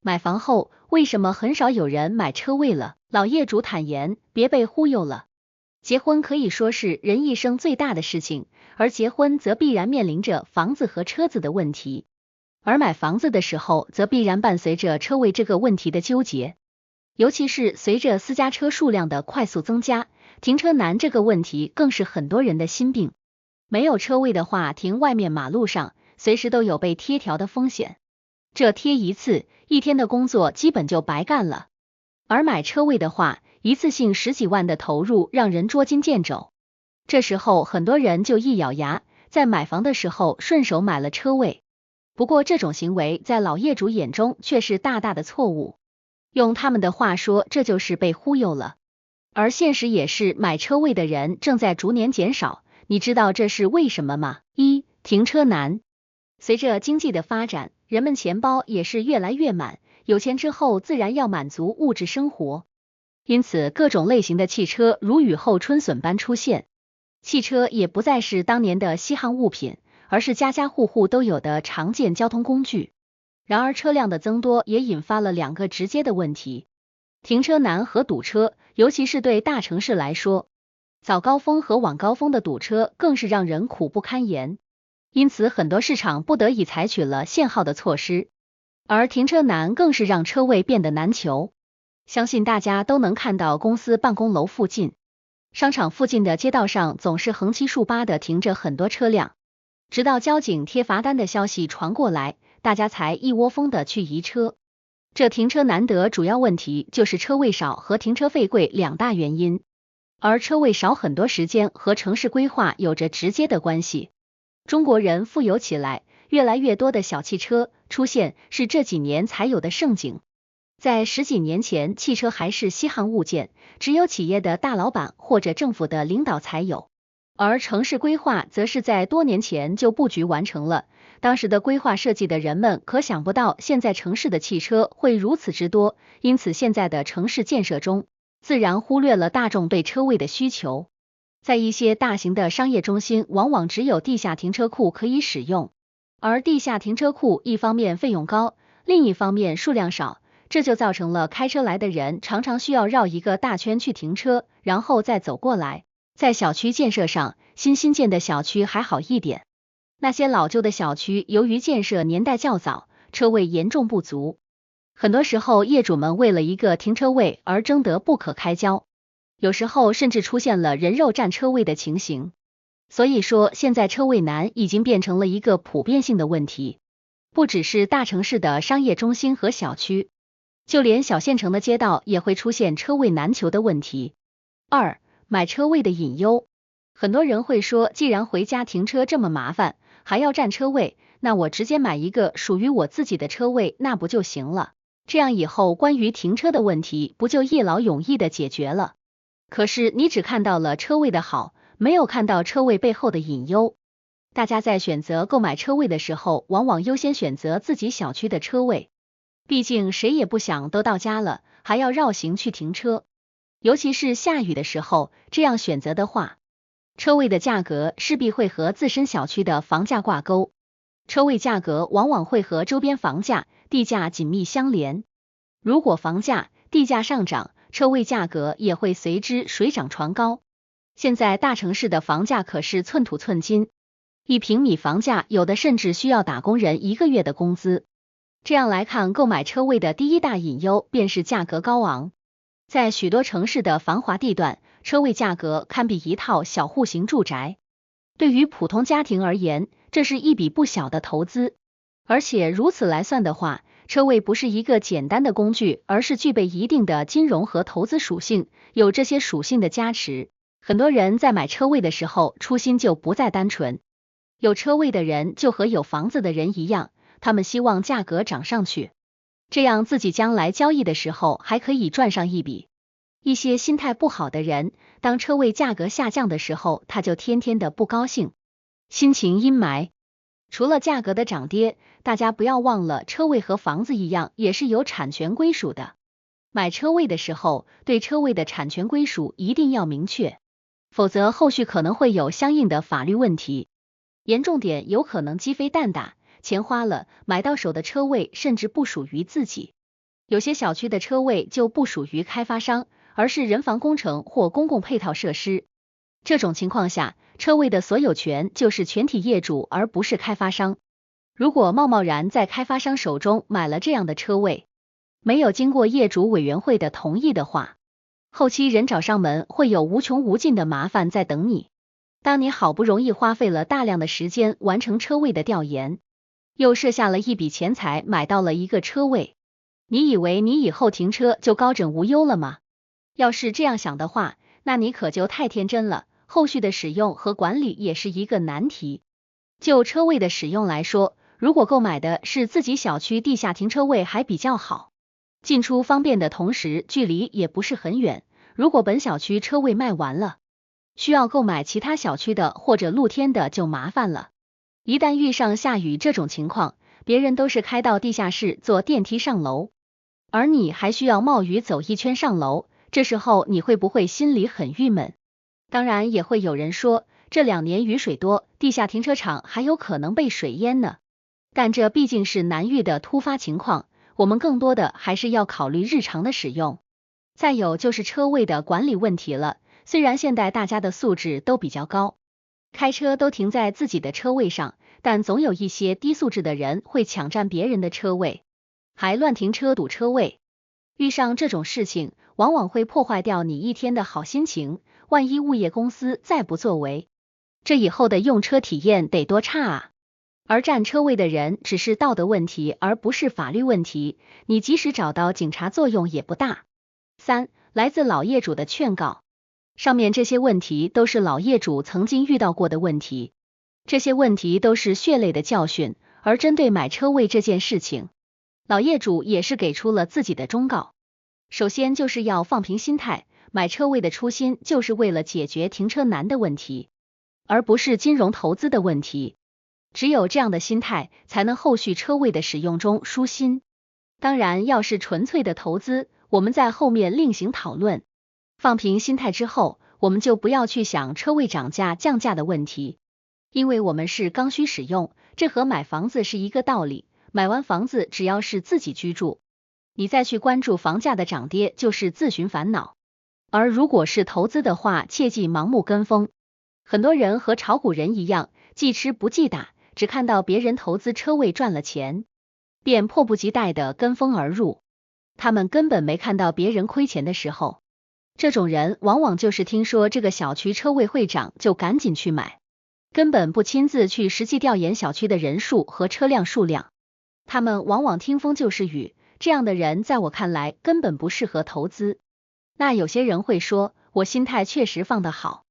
买房后，为什么很少有人买车位了？老业主坦言，别被忽悠了。结婚可以说是人一生最大的事情，而结婚则必然面临着房子和车子的问题，而买房子的时候，则必然伴随着车位这个问题的纠结。尤其是随着私家车数量的快速增加，停车难这个问题更是很多人的心病。没有车位的话，停外面马路上，随时都有被贴条的风险。这贴一次，一天的工作基本就白干了。而买车位的话，一次性十几万的投入让人捉襟见肘。这时候很多人就一咬牙，在买房的时候顺手买了车位。不过这种行为在老业主眼中却是大大的错误。用他们的话说，这就是被忽悠了。而现实也是，买车位的人正在逐年减少。你知道这是为什么吗？一、停车难。随着经济的发展，人们钱包也是越来越满，有钱之后自然要满足物质生活，因此各种类型的汽车如雨后春笋般出现。汽车也不再是当年的稀罕物品，而是家家户户都有的常见交通工具。然而车辆的增多也引发了两个直接的问题：停车难和堵车，尤其是对大城市来说，早高峰和晚高峰的堵车更是让人苦不堪言。因此很多市场不得已采取了限号的措施，而停车难更是让车位变得难求。相信大家都能看到公司办公楼附近、商场附近的街道上总是横七竖八的停着很多车辆，直到交警贴罚单的消息传过来，大家才一窝蜂的去移车。这停车难的主要问题就是车位少和停车费贵两大原因，而车位少很多时间和城市规划有着直接的关系。中国人富有起来，越来越多的小汽车出现是这几年才有的盛景。在十几年前，汽车还是稀罕物件，只有企业的大老板或者政府的领导才有。而城市规划则是在多年前就布局完成了，当时的规划设计的人们可想不到现在城市的汽车会如此之多，因此现在的城市建设中，自然忽略了大众对车位的需求。在一些大型的商业中心，往往只有地下停车库可以使用，而地下停车库一方面费用高，另一方面数量少，这就造成了开车来的人常常需要绕一个大圈去停车，然后再走过来。在小区建设上，新建的小区还好一点，那些老旧的小区由于建设年代较早，车位严重不足，很多时候业主们为了一个停车位而争得不可开交。有时候甚至出现了人肉占车位的情形。所以说，现在车位难已经变成了一个普遍性的问题，不只是大城市的商业中心和小区，就连小县城的街道也会出现车位难求的问题。二、买车位的隐忧。很多人会说，既然回家停车这么麻烦，还要占车位，那我直接买一个属于我自己的车位，那不就行了？这样以后关于停车的问题不就一劳永逸的解决了？可是你只看到了车位的好，没有看到车位背后的隐忧。大家在选择购买车位的时候，往往优先选择自己小区的车位，毕竟谁也不想都到家了，还要绕行去停车。尤其是下雨的时候，这样选择的话，车位的价格势必会和自身小区的房价挂钩，车位价格往往会和周边房价、地价紧密相连。如果房价、地价上涨，车位价格也会随之水涨船高。现在大城市的房价可是寸土寸金，1平米房价有的甚至需要打工人1个月的工资。这样来看，购买车位的第一大隐忧便是价格高昂。在许多城市的繁华地段，车位价格堪比一套小户型住宅。对于普通家庭而言，这是一笔不小的投资。而且如此来算的话，车位不是一个简单的工具，而是具备一定的金融和投资属性。有这些属性的加持，很多人在买车位的时候初心就不再单纯。有车位的人就和有房子的人一样，他们希望价格涨上去，这样自己将来交易的时候还可以赚上一笔。一些心态不好的人，当车位价格下降的时候，他就天天的不高兴，心情阴霾。除了价格的涨跌，大家不要忘了，车位和房子一样，也是有产权归属的。买车位的时候，对车位的产权归属一定要明确，否则后续可能会有相应的法律问题，严重点有可能鸡飞蛋打，钱花了，买到手的车位甚至不属于自己。有些小区的车位就不属于开发商，而是人防工程或公共配套设施。这种情况下，车位的所有权就是全体业主，而不是开发商。如果贸贸然在开发商手中买了这样的车位，没有经过业主委员会的同意的话，后期人找上门会有无穷无尽的麻烦在等你。当你好不容易花费了大量的时间完成车位的调研，又设下了一笔钱财买到了一个车位，你以为你以后停车就高枕无忧了吗？要是这样想的话，那你可就太天真了，后续的使用和管理也是一个难题。就车位的使用来说，如果购买的是自己小区地下停车位还比较好，进出方便的同时距离也不是很远。如果本小区车位卖完了，需要购买其他小区的或者露天的就麻烦了。一旦遇上下雨这种情况，别人都是开到地下室坐电梯上楼，而你还需要冒雨走一圈上楼，这时候你会不会心里很郁闷？当然也会有人说，这2年雨水多，地下停车场还有可能被水淹呢。但这毕竟是难遇的突发情况，我们更多的还是要考虑日常的使用。再有就是车位的管理问题了，虽然现在大家的素质都比较高，开车都停在自己的车位上，但总有一些低素质的人会抢占别人的车位，还乱停车堵车位。遇上这种事情，往往会破坏掉你一天的好心情，万一物业公司再不作为，这以后的用车体验得多差啊！而占车位的人只是道德问题，而不是法律问题，你即使找到警察作用也不大。3. 来自老业主的劝告。上面这些问题都是老业主曾经遇到过的问题，这些问题都是血泪的教训，而针对买车位这件事情，老业主也是给出了自己的忠告。首先就是要放平心态，买车位的初心就是为了解决停车难的问题，而不是金融投资的问题。只有这样的心态，才能后续车位的使用中舒心。当然，要是纯粹的投资，我们在后面另行讨论。放平心态之后，我们就不要去想车位涨价降价的问题，因为我们是刚需使用，这和买房子是一个道理。买完房子只要是自己居住，你再去关注房价的涨跌就是自寻烦恼。而如果是投资的话，切忌盲目跟风。很多人和炒股人一样，既吃不记打，只看到别人投资车位赚了钱，便迫不及待的跟风而入，他们根本没看到别人亏钱的时候。这种人往往就是听说这个小区车位会涨就赶紧去买，根本不亲自去实际调研小区的人数和车辆数量。他们往往听风就是雨，这样的人在我看来根本不适合投资。那有些人会说，我心态确实放得好，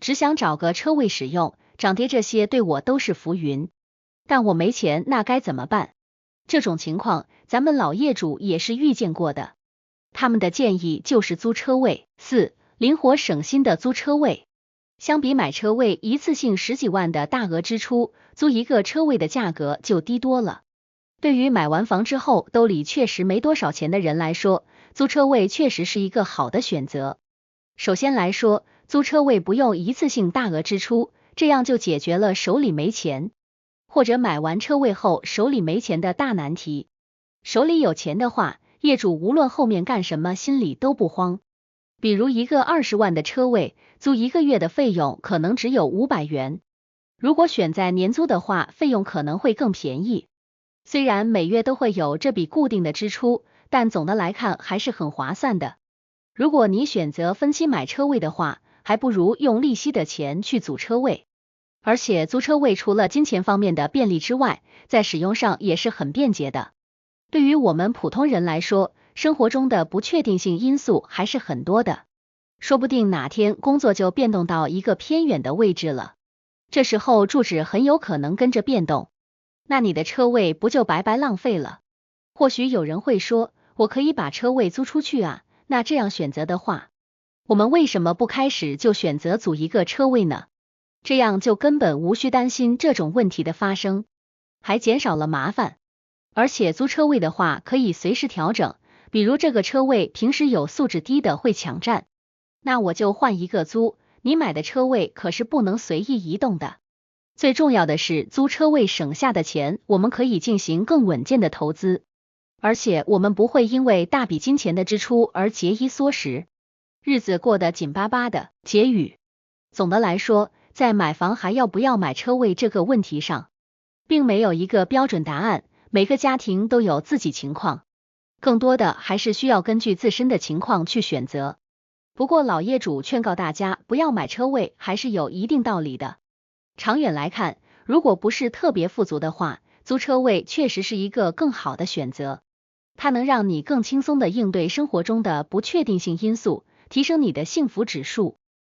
只想找个车位使用，涨跌这些对我都是浮云，但我没钱，那该怎么办？这种情况咱们老业主也是遇见过的，他们的建议就是租车位。4. 灵活省心的租车位。相比买车位一次性10几万的大额支出，租一个车位的价格就低多了。对于买完房之后兜里确实没多少钱的人来说，租车位确实是一个好的选择。首先来说，租车位不用一次性大额支出，这样就解决了手里没钱，或者买完车位后手里没钱的大难题。手里有钱的话，业主无论后面干什么心里都不慌。比如一个20万的车位，租1个月的费用可能只有500元，如果选在年租的话，费用可能会更便宜。虽然每月都会有这笔固定的支出，但总的来看还是很划算的。如果你选择分期买车位的话，还不如用利息的钱去租车位。而且租车位除了金钱方面的便利之外，在使用上也是很便捷的。对于我们普通人来说，生活中的不确定性因素还是很多的，说不定哪天工作就变动到一个偏远的位置了，这时候住址很有可能跟着变动，那你的车位不就白白浪费了？或许有人会说，我可以把车位租出去啊，那这样选择的话，我们为什么不开始就选择租一个车位呢？这样就根本无需担心这种问题的发生，还减少了麻烦。而且租车位的话可以随时调整，比如这个车位平时有素质低的会抢占，那我就换一个租，你买的车位可是不能随意移动的。最重要的是，租车位省下的钱，我们可以进行更稳健的投资。而且我们不会因为大笔金钱的支出而节衣缩食，日子过得紧巴巴的。结语：总的来说，在买房还要不要买车位这个问题上，并没有一个标准答案，每个家庭都有自己情况，更多的还是需要根据自身的情况去选择。不过老业主劝告大家不要买车位还是有一定道理的。长远来看，如果不是特别富足的话，租车位确实是一个更好的选择。它能让你更轻松的应对生活中的不确定性因素，提升你的幸福指数。